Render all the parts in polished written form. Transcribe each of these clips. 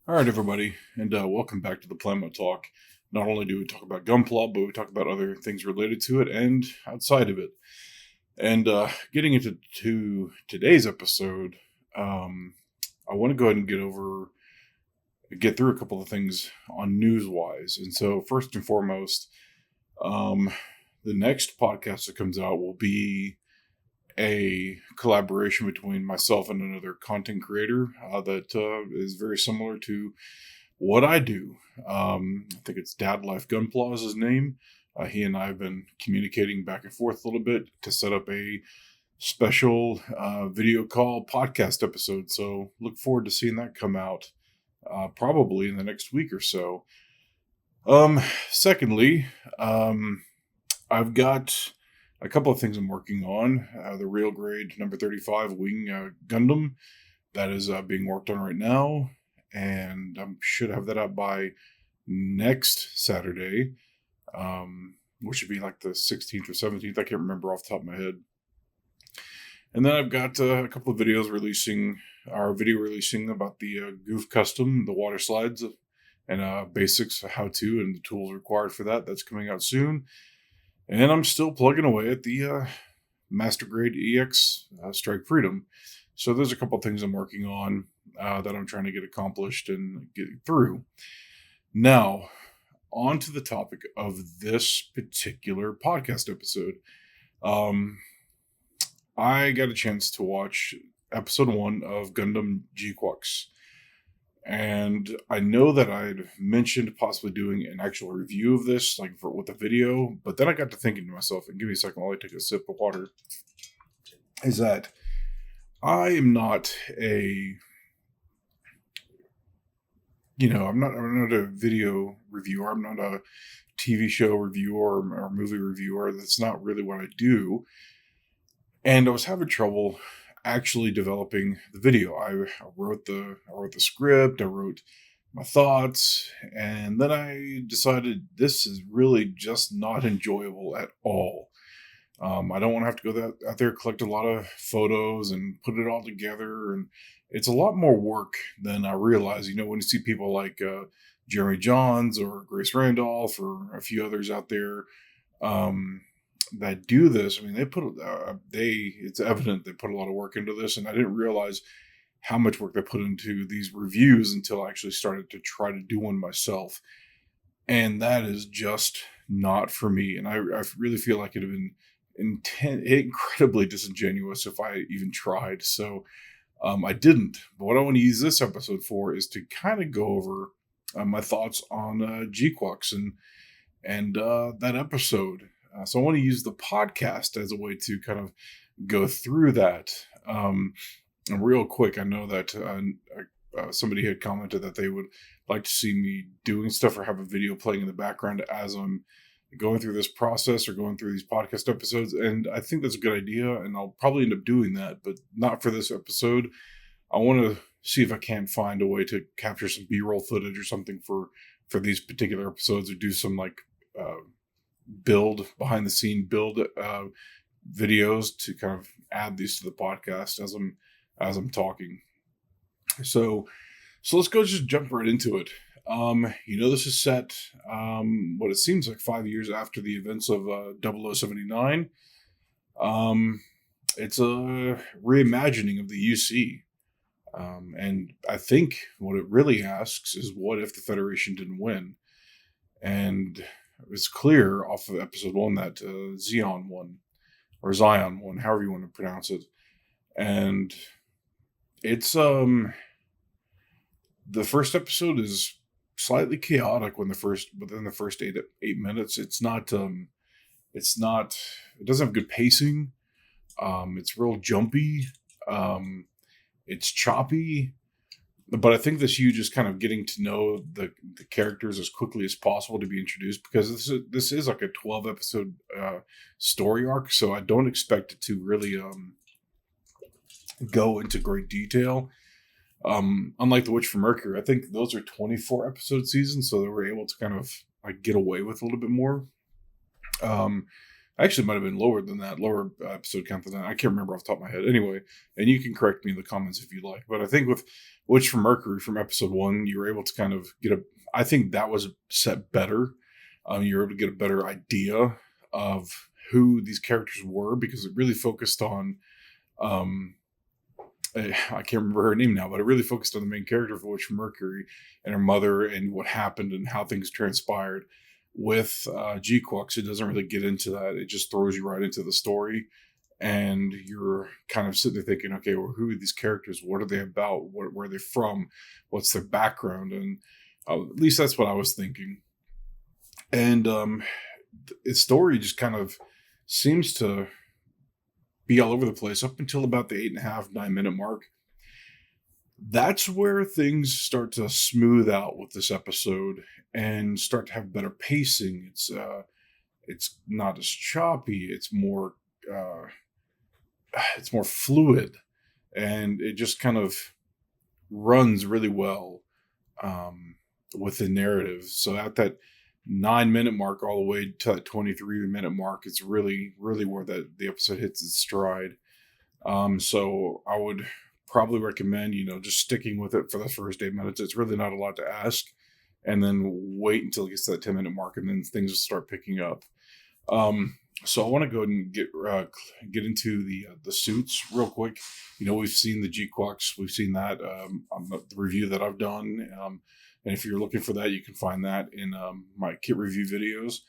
All right, everybody, and welcome back to the Plamo Talk. Not only do we talk about gunpla, but we talk about other things related to it and outside of it. And getting into today's episode, I want to go ahead and get through a couple of things on news-wise. And so, first and foremost, the next podcast that comes out will be a collaboration between myself and another content creator that is very similar to what I do. I think it's Dad Life Gunpla is his name. He and I have been communicating back and forth a little bit to set up a special video call podcast episode. So look forward to seeing that come out probably in the next week or so. Secondly, I've got a couple of things I'm working on. The Real Grade number 35 Wing Gundam that is being worked on right now, and I should have that out by next Saturday, which would be like the 16th or 17th. I can't remember off the top of my head. And then I've got a couple of videos releasing about the Goof Custom, the water slides, and basics, how to, and the tools required for that. That's coming out soon. And I'm still plugging away at the Master Grade EX Strike Freedom. So there's a couple things I'm working on that I'm trying to get accomplished and get through. Now, on to the topic of this particular podcast episode. I got a chance to watch episode 1 of Gundam GquuuuuX. And I know that I'd mentioned possibly doing an actual review of this, with a video, but then I got to thinking to myself, and give me a second while I take a sip of water, is that I am not I'm not a video reviewer. I'm not a TV show reviewer or movie reviewer. That's not really what I do. And I was having trouble actually developing the video. I wrote the script, I wrote my thoughts, and then I decided this is really just not enjoyable at all. I don't want to have to go out there, collect a lot of photos and put it all together, and it's a lot more work than I realize. When you see people like Jeremy Johns or Grace Randolph or a few others out there that do this, I mean, it's evident they put a lot of work into this, and I didn't realize how much work they put into these reviews until I actually started to try to do one myself. And that is just not for me. And I really feel like it'd have been incredibly disingenuous if I even tried. So I didn't. But what I want to use this episode for is to kind of go over my thoughts on GquuuuuX and that episode. So I want to use the podcast as a way to kind of go through that. And real quick, I know that somebody had commented that they would like to see me doing stuff or have a video playing in the background as I'm going through this process or going through these podcast episodes. And I think that's a good idea, and I'll probably end up doing that, but not for this episode. I want to see if I can find a way to capture some B-roll footage or something for these particular episodes, or do some behind the scene build videos to kind of add these to the podcast as I'm talking. So let's just jump right into it. This is set what it seems like 5 years after the events of 0079. It's a reimagining of the UC. And I think what it really asks is, what if the Federation didn't win? And it's clear off of episode 1 that Zion won, or Zion won, however you want to pronounce it. And it's the first episode is slightly chaotic within the first eight minutes. It doesn't have good pacing. It's real jumpy. It's choppy. But I think this you just kind of getting to know the characters as quickly as possible to be introduced, because this is like a 12 episode story arc, so I don't expect it to really go into great detail. Unlike The Witch from Mercury, I think those are 24 episode seasons, so they were able to kind of get away with a little bit more. Actually, it might have been lower than that, lower episode count than that. I can't remember off the top of my head. Anyway, and you can correct me in the comments if you like. But I think with Witch from Mercury from episode 1, you were able to kind of get a. I think that was set better. You were able to get a better idea of who these characters were because it really focused on. I can't remember her name now, but it really focused on the main character of Witch from Mercury and her mother and what happened and how things transpired. With GquuuuuuX, it doesn't really get into that. It just throws you right into the story, and you're kind of sitting there thinking, okay, well, who are these characters? What are they about? Where are they from? What's their background? And at least that's what I was thinking. And its story just kind of seems to be all over the place up until about the 8.5, 9 minute mark. That's where things start to smooth out with this episode and start to have better pacing. It's not as choppy. It's more fluid, and it just kind of runs really well with the narrative. So at that 9 minute mark, all the way to that 23 minute mark, it's really, really where the episode hits its stride. So I would probably recommend, just sticking with it for the first 8 minutes. It's really not a lot to ask. And then wait until it gets to that 10 minute mark, and then things will start picking up. So I want to go ahead and get into the suits real quick. We've seen the GquuuuuuX. We've seen that on the review that I've done. And if you're looking for that, you can find that in my kit review videos.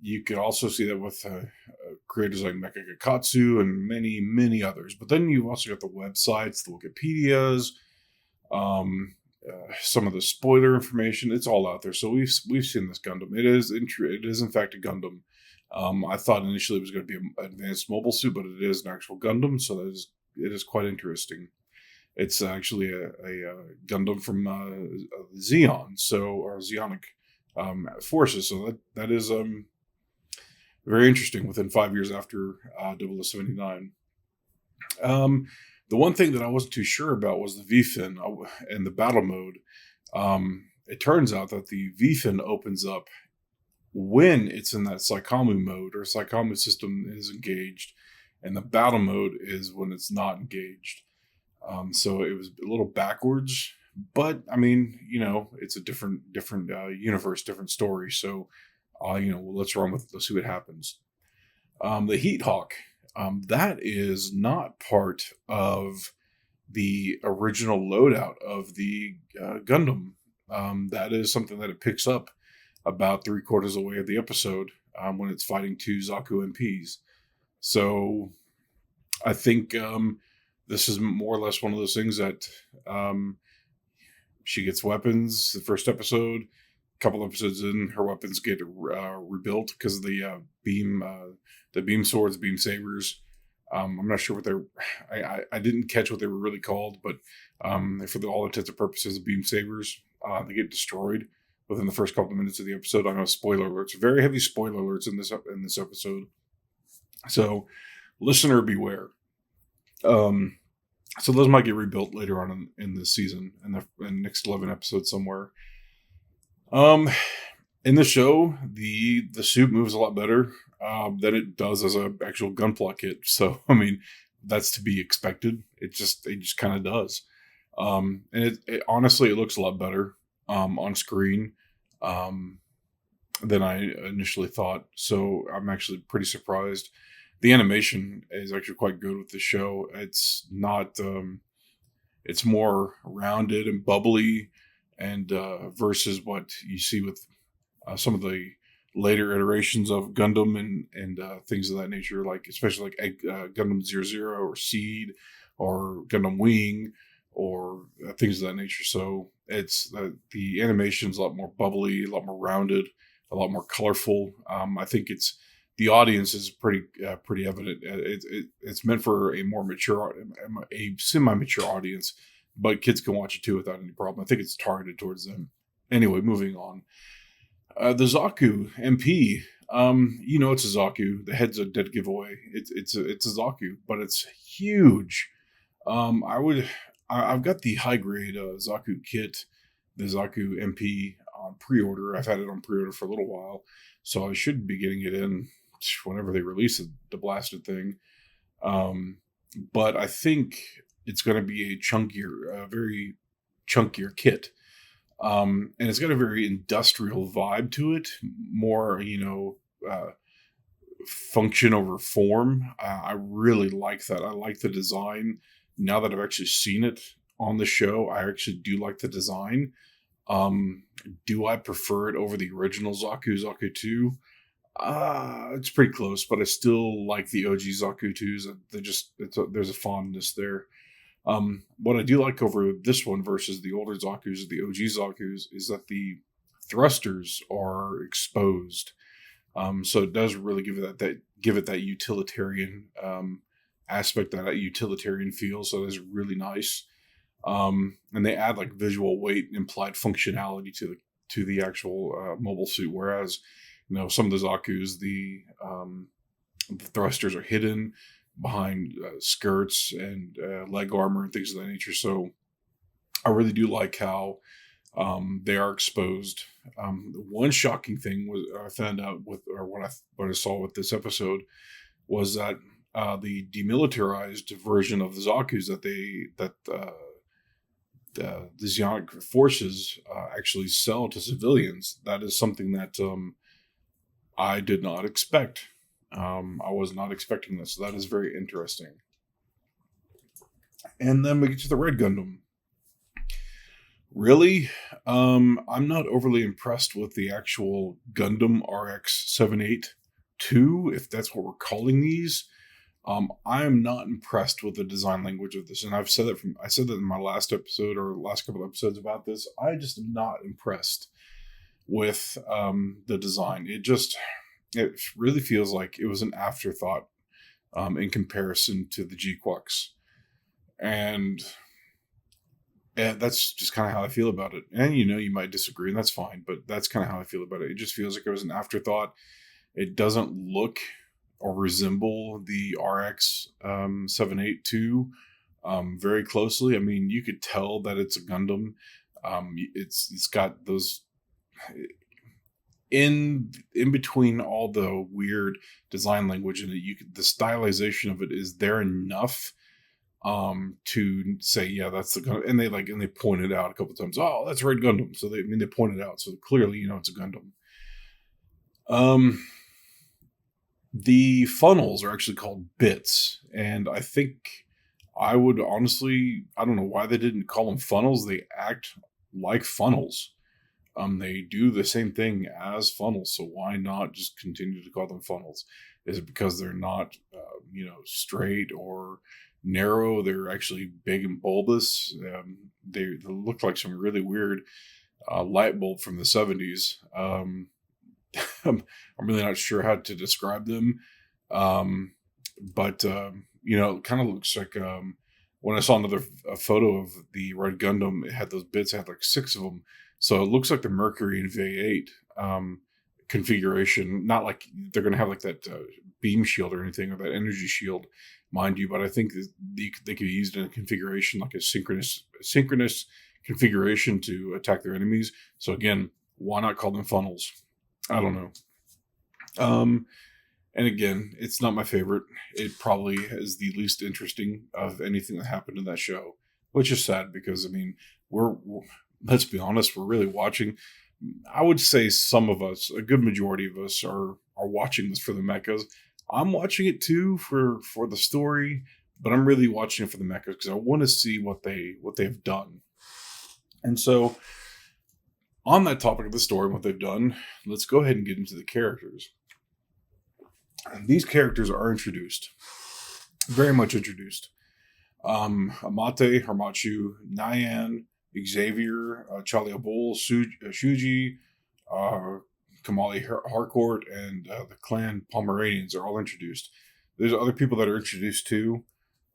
You could also see that with creators like Mecha Gakatsu and many, many others. But then you've also got the websites, the Wikipedias, some of the spoiler information. It's all out there. So we've seen this Gundam. It is in fact a Gundam. I thought initially it was going to be an advanced mobile suit, but it is an actual Gundam. So it is quite interesting. It's actually a Gundam from Xeon, or Xeonic forces. So that is very interesting. Within 5 years after 0079. The one thing that I wasn't too sure about was the V-fin and the battle mode. It turns out that the V-fin opens up when it's in that Psychomu mode, or Psychomu system is engaged, and the battle mode is when it's not engaged. So it was a little backwards, but I mean, it's a different universe, different story. So, let's run with it. Let's see what happens. The Heat Hawk. That is not part of the original loadout of the Gundam. That is something that it picks up about 3/4 away of the episode when it's fighting 2 Zaku MPs. So I think this is more or less one of those things that she gets weapons the first episode. A couple episodes in, her weapons get rebuilt because of the beam swords, beam sabers. I'm not sure what they're. I didn't catch what they were really called, but for all intents and purposes, beam sabers, they get destroyed within the first couple of minutes of the episode. I know spoiler alerts, very heavy spoiler alerts in this episode. So, listener beware. So those might get rebuilt later on in this season, in the next 11 episodes somewhere. In the show, the suit moves a lot better than it does as an actual gunpla kit. So, I mean, that's to be expected. It just kind of does. And it honestly, it looks a lot better on screen than I initially thought. So I'm actually pretty surprised. The animation is actually quite good with the show. It's not, it's more rounded and bubbly, and versus what you see with some of the later iterations of Gundam and things of that nature, like especially like Gundam 00 or Seed or Gundam Wing or things of that nature. So it's the animation's a lot more bubbly, a lot more rounded, a lot more colorful. I think the audience is pretty evident. It's meant for a more mature, a semi-mature audience, but kids can watch it too without any problem. I think it's targeted towards them. Anyway, moving on. The Zaku MP. It's a Zaku. The head's a dead giveaway. It's a Zaku, but it's huge. I've got the high grade Zaku kit, the Zaku MP on pre-order. I've had it on pre-order for a little while, so I should be getting it in whenever they release the blasted thing. But I think it's going to be a very chunkier kit. And it's got a very industrial vibe to it, more, function over form. I really like that. I like the design. Now that I've actually seen it on the show, I actually do like the design. Do I prefer it over the original Zaku 2? It's pretty close, but I still like the OG Zaku 2s. There's a fondness there. What I do like over this one versus the older Zaku's, the OG Zaku's, is that the thrusters are exposed. So it does really give it that utilitarian aspect, that utilitarian feel. So it is really nice. And they add like visual weight and implied functionality to the actual mobile suit. Whereas, some of the Zaku's, the thrusters are hidden behind skirts and leg armor and things of that nature. So I really do like how they are exposed. One shocking thing was I found out what I saw with this episode was that the demilitarized version of the Zaku's that the Zionic forces actually sell to civilians. That is something that I did not expect. I was not expecting this. So that is very interesting. And then we get to the Red Gundam. Really, I'm not overly impressed with the actual Gundam RX-78-2, if that's what we're calling these. I am not impressed with the design language of this, and I said that in my last episode or last couple of episodes about this. I just am not impressed with the design. It really feels like it was an afterthought in comparison to the GquuuuuX, and that's just kind of how I feel about it. And you might disagree, and that's fine, but that's kind of how I feel about it. It just feels like it was an afterthought. It doesn't look or resemble the RX 782 very closely. I mean, you could tell that it's a Gundam. It's got those in between all the weird design language in it. The stylization of it is there enough to say, yeah, that's the Gundam. And they point it out a couple of times. Oh, that's Red Gundam. So they point it out. So clearly, it's a Gundam. The funnels are actually called bits, and I think I would honestly, I don't know why they didn't call them funnels. They act like funnels. They do the same thing as funnels, so why not just continue to call them funnels? Is it because they're not, straight or narrow? They're actually big and bulbous. They look like some really weird light bulb from the 70s. I'm really not sure how to describe them. But it kind of looks like when I saw a photo of the Red Gundam, it had those bits, it had like 6 of them. So it looks like the Mercury and V8 configuration. Not like they're going to have like that beam shield or anything, or that energy shield, mind you. But I think they could be used in a configuration like a synchronous configuration to attack their enemies. So again, why not call them funnels? I don't know. And again, it's not my favorite. It probably is the least interesting of anything that happened in that show, which is sad because, I mean, we're let's be honest, we're really watching. I would say some of us, a good majority of us, are watching this for the mechas. I'm watching it too for the story, but I'm really watching it for the mechas because I want to see what they've done. And so, on that topic of the story and what they've done, let's go ahead and get into the characters. And these characters are introduced, very much introduced. Amate, Harmachu, Nyan, Xavier, Chaliabol, Shuji, Kamali Harcourt, and the clan Pomeranians are all introduced. There's other people that are introduced too,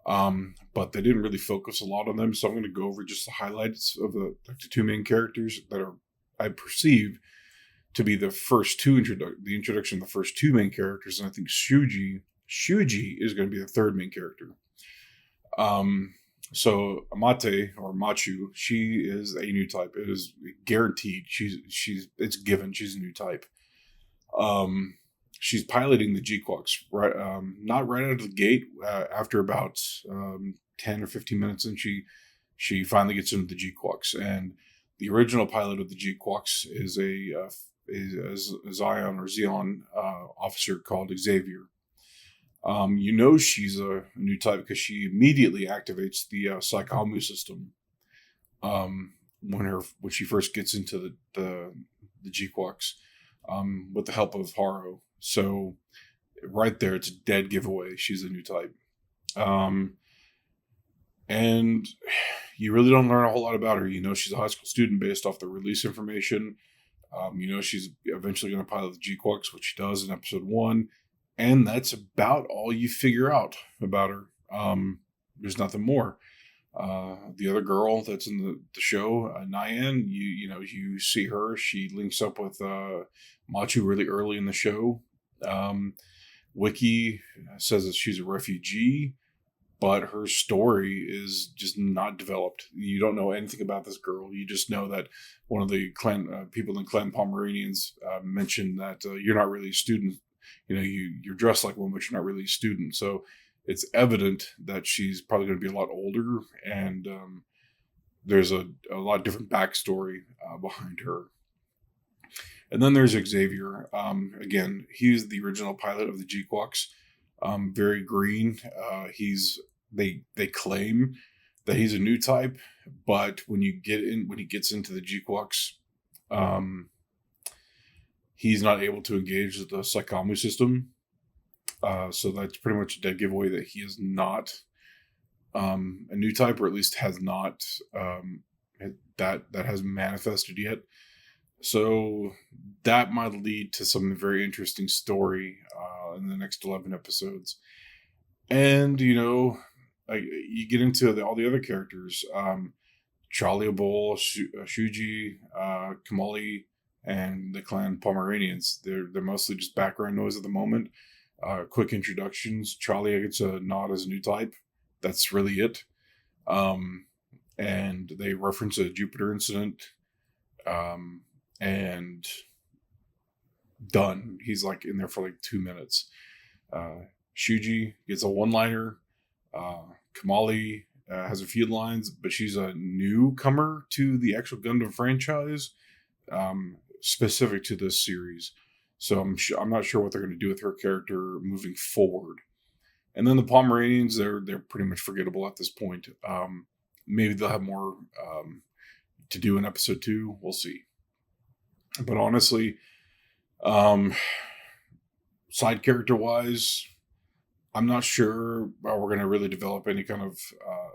but they didn't really focus a lot on them. So I'm going to go over just the highlights of the 2 main characters that I perceive to be the introduction of the first 2 main characters, and I think Shuji is going to be the 3rd main character. So Amate or Machu, she is a new type. It is guaranteed. She's it's given. She's a new type. Um, she's piloting the GquuuuuX right, not right out of the gate. After about 10 or 15 minutes, and she finally gets into the GquuuuuX. And the original pilot of the GquuuuuX is a Zion or Xeon officer called Xavier. She's a new type because she immediately activates the Psychomu system when she first gets into the GquuuuuX with the help of Haro. So right there, it's a dead giveaway. She's a new type. And you really don't learn a whole lot about her. She's a high school student based off the release information. She's eventually going to pilot the GquuuuuX, which she does in episode 1. And that's about all you figure out about her. There's nothing more. The other girl that's in the show, Nyan, you see her. She links up with Machu really early in the show. Wiki says that she's a refugee, but her story is just not developed. You don't know anything about this girl. You just know that one of the clan people in Clan Pomeranians mentioned that you're not really a student. You're dressed like one, but you're not really a student. So it's evident that she's probably going to be a lot older, and there's a lot different backstory behind her. And then there's Xavier. Again, he's the original pilot of the GquuuuuX. Very green. They claim that he's a new type, but when he gets into the GquuuuuX, he's not able to engage the Psychomu system. So that's pretty much a dead giveaway that he is not a new type, or at least has not that hasn't manifested yet. So that might lead to some very interesting story in the next 11 episodes. And, you get into all the other characters. Charlie Abol, Shuji, Kamali, and the Clan Pomeranians. They're mostly just background noise at the moment. Quick introductions. Charlie gets a nod as a new type. That's really it. And they reference a Jupiter incident. And done. He's like in there for like 2 minutes. Shuji gets a one-liner. Kamali has a few lines, but she's a newcomer to the actual Gundam franchise, specific to this series. So I'm not sure what they're going to do with her character moving forward. And then the Pomeranians, they're pretty much forgettable at this point. Maybe they'll have more to do in episode 2. We'll see. But honestly, side character wise, I'm not sure we're going to really develop any kind of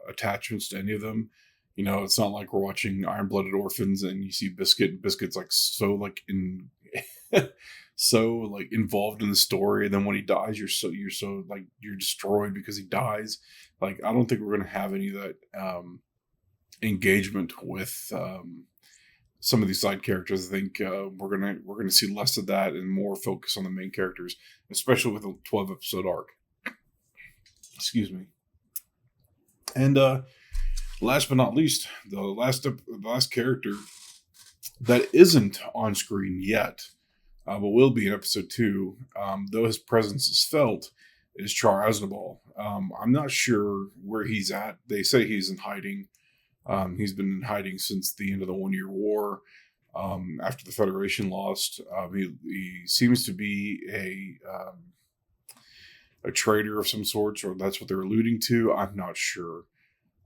attachments to any of them. It's not like we're watching Iron-Blooded Orphans and you see Biscuit's like so like in so like involved in the story, and then when he dies, you're so like you're destroyed because he dies. Like, I don't think we're going to have any of that engagement with some of these side characters. I think we're gonna see less of that and more focus on the main characters, especially with a 12 episode arc. Excuse me. And last but not least, the last character that isn't on screen yet, but will be in episode 2, though his presence is felt, is Char Aznavour. I'm not sure where he's at. They say he's in hiding. He's been in hiding since the end of the 1 Year War. After the Federation lost, he seems to be a traitor of some sort, or that's what they're alluding to. I'm not sure.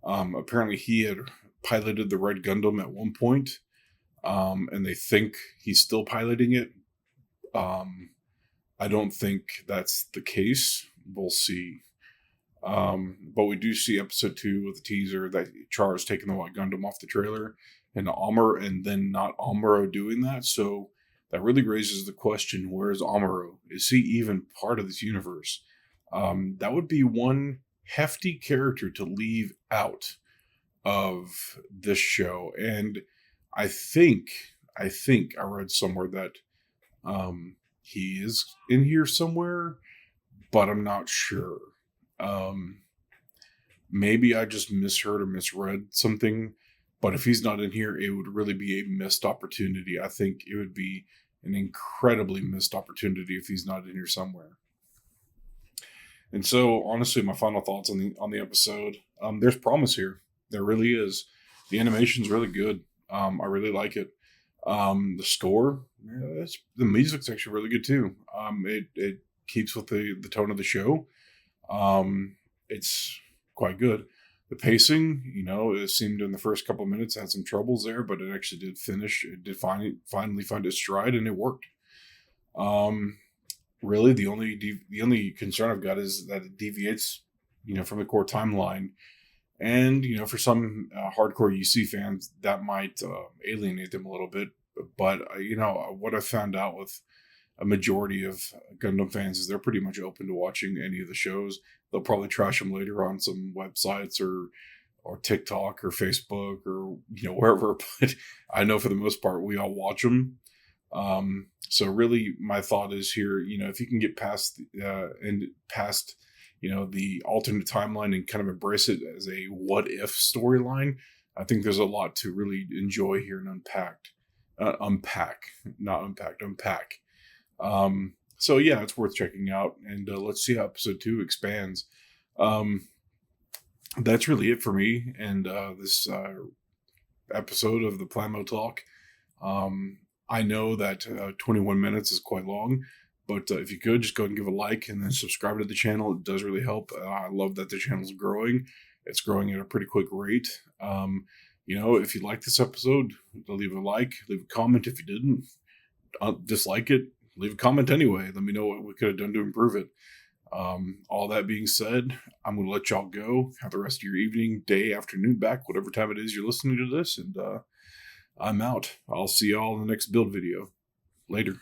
Apparently, he had piloted the Red Gundam at one point, and they think he's still piloting it. I don't think that's the case. We'll see. But we do see episode 2 with the teaser that Char is taking the White Gundam off the trailer, and then not Amuro doing that. So that really raises the question: where is Amuro? Is he even part of this universe? That would be one hefty character to leave out of this show. And I think I read somewhere that he is in here somewhere, but I'm not sure. maybe I just misheard or misread something, but if he's not in here, it would really be a missed opportunity. I think it would be an incredibly missed opportunity if he's not in here somewhere. And so, honestly, my final thoughts on the episode. There's promise here. There really is. The animation's really good. I really like it. The score, the music's actually really good too. It keeps with the tone of the show. It's quite good. The pacing, it seemed in the first couple of minutes had some troubles there, but it actually did finish. It did finally find its stride, and it worked. Really, the only concern I've got is that it deviates, from the core timeline. And, for some hardcore UC fans, that might alienate them a little bit. But, what I found out with a majority of Gundam fans is they're pretty much open to watching any of the shows. They'll probably trash them later on some websites or TikTok or Facebook or, wherever. But I know for the most part, we all watch them. So really my thought is here, if you can get past the alternate timeline and kind of embrace it as a what if storyline, I think there's a lot to really enjoy here and unpack. So yeah, it's worth checking out, and let's see how episode 2 expands. That's really it for me and this episode of the Plamo Talk. I know that 21 minutes is quite long, but if you could, just go ahead and give a like and then subscribe to the channel. It does really help. I love that the channel's growing. It's growing at a pretty quick rate. If you like this episode, leave a like, leave a comment. If you didn't dislike it, leave a comment anyway. Let me know what we could have done to improve it. All that being said, I'm going to let y'all go. Have the rest of your evening, day, afternoon back, whatever time it is you're listening to this. And I'm out. I'll see y'all in the next build video. Later.